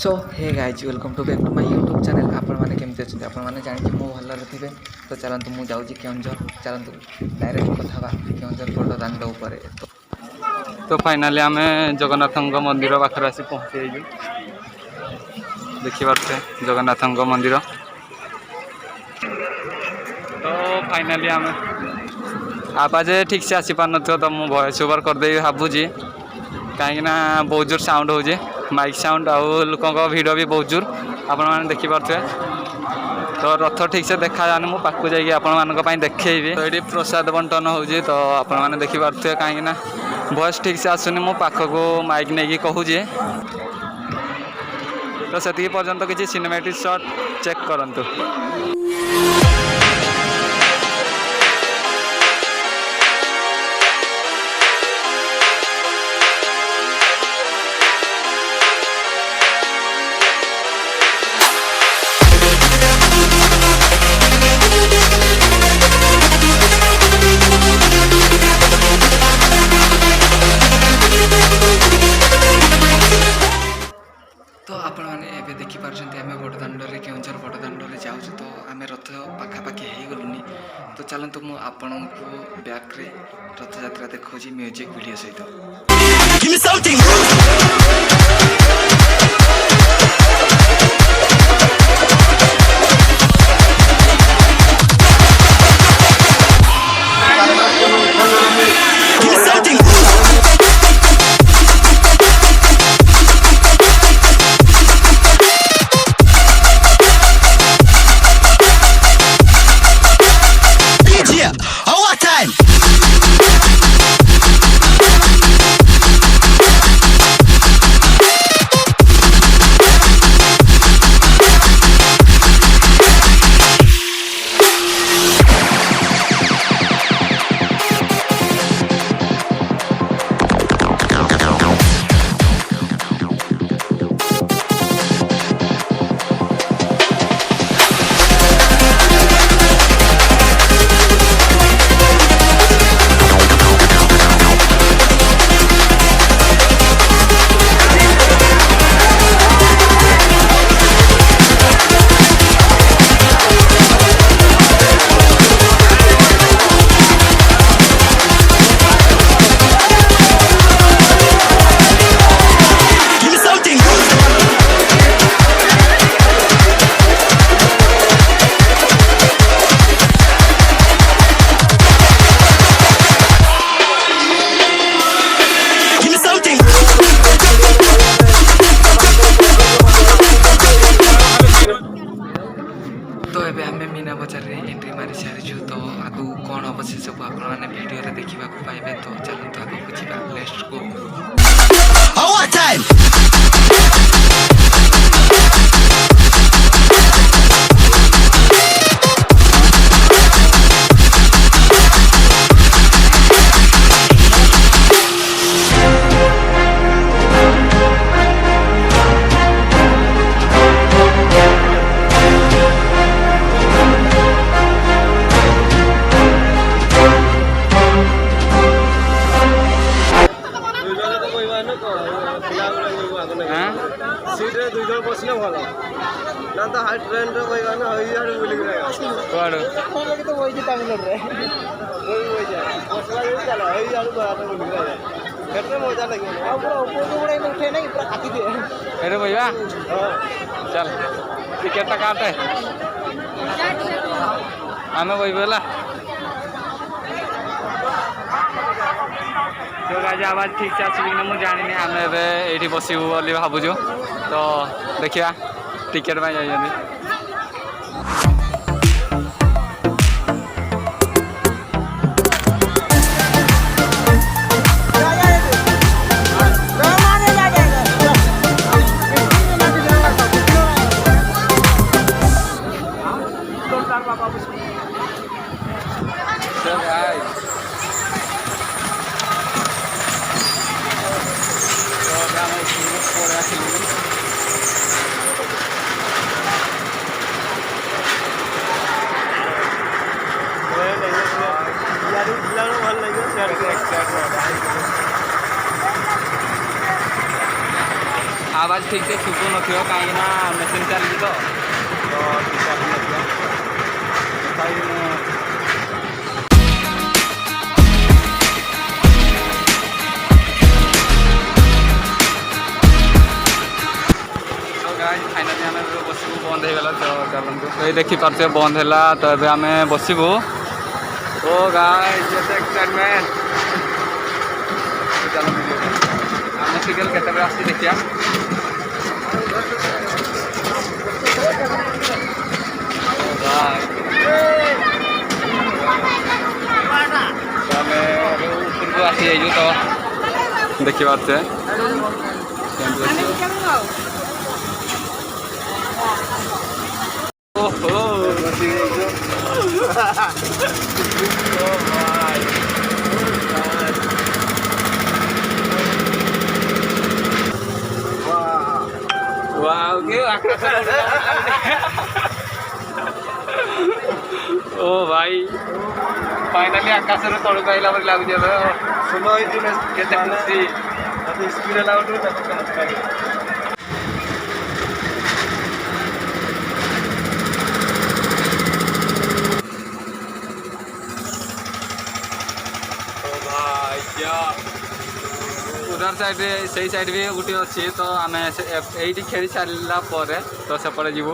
So hey guys welcome to back to my YouTube channel. आपण मैंने केमती अच्छे आपण मैंने जानी मो भलरे थे। तो चलतु मुझे जाऊँगी केओंझर, चलतु डायरेक्ट कथा केओंझर बड़ दाण्ड उपर। तो फाइनाली आम जगन्नाथ मंदिर पाखे आसी पहुँचे देखिए जगन्नाथ मंदिर। तो फाइनाली आम आवाज ठीक से आसी पार न तो मुझे वॉइस ओवर करदे भावुची कहीं बहुत जोर साउंड हो माइक साउंड आउ लोकों भिड़ भी बहुत जोर आपण मैंने देखिपे। तो रथ ठीक से देखा जाने मुझे पाक जाकि आपण देखी। तो ये प्रसाद बंटन हो तो आपण मैंने देखिपे कहीं वॉइस ठीक से आसुनी मो पाखक माइक नहीं कहूँ। तो से पर्यंत किसी सिनेमैटिक शॉट चेक करंतु। तो आपण मैंने एवं देखिपारे आम बड़दाण्डे केओंझर बड़दाण्डे जाऊँ। तो आम रथ पाखापाखि हो गलुनी। तो चलतु मु आपण को बैक्रे रथ यात्रा देखा म्यूजिक वीडियो सहित। मीना बजार में एंट्री मारी सारी। तो आगू कौन हम से सब आपने वीडियो देखा पाइबे। तो चलते आगे जावा लेट्स गो। सीट्रे दुई जन बसने भल ना तो हाई ट्रेन रे कहवा ना हई बुली कौन तो वही तमिलनाडु रे वही जाए बसला चल हई बात बुली केते मजा लगे आ पूरा ऊपर को उड़ाई उठे नहीं पूरा काटी दे अरे भैया चल टिकट टा काटे आमे वही बोला। तो गाइस आवाज ठीक से आसबि कि मुझे जानी आम ये बसबू बोली भावुँ। तो देखिए टिकेट में जाइए। So guys, so ଆମେ ଉପରକୁ ପଳେଇ ଆସିଲୁ। आवाज ठीक से शुभु नथियो कहीं मेसीन चली तो फाइनाली आम बसबू बंद हो गला तो चलते तो ये देखिपे बंद है तो ये आम बसबू ओ गाइस एक्साइटमेंट चलो आम सिरियल केते आसी देखिया उपरको आसी जाइए तो देखिपे ओहो वाव के ओ भाई फाइनली आकाश रे तळु पाइला परि लागु जे सुनो इति केते खुशी अति स्पीड लागु तो उधर साइड से साइड भी गोटे अच्छी तो आम ये खेली सारा तो सेपटे जीवु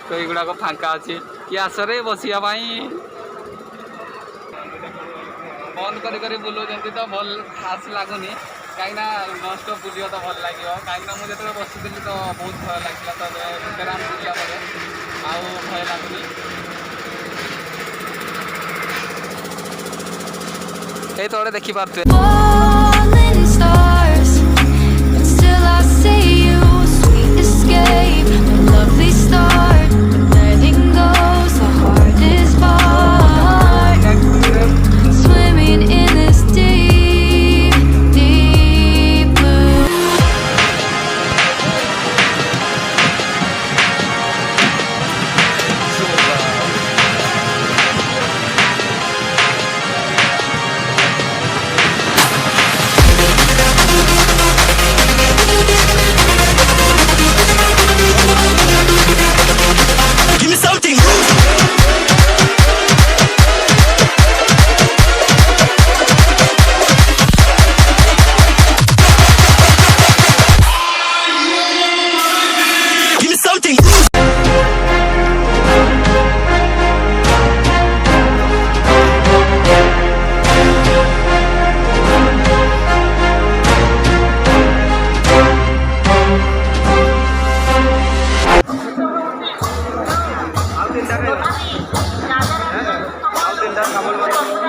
तो युवाक फांका अच्छी कि आसरे बसापी बंद कर बुलाऊँ तो भल खास लगुनि कहीं नन स्टॉप बुल तो भल लगे कहीं मुझे बसी तो बहुत भय लगे तो भितर आम बुला भय लगुनि ये तले देखिपे stars, and still I see you, sweet escape, a lovely start, but letting go's the hardest part. Swimming in this deep, deep blue. I'll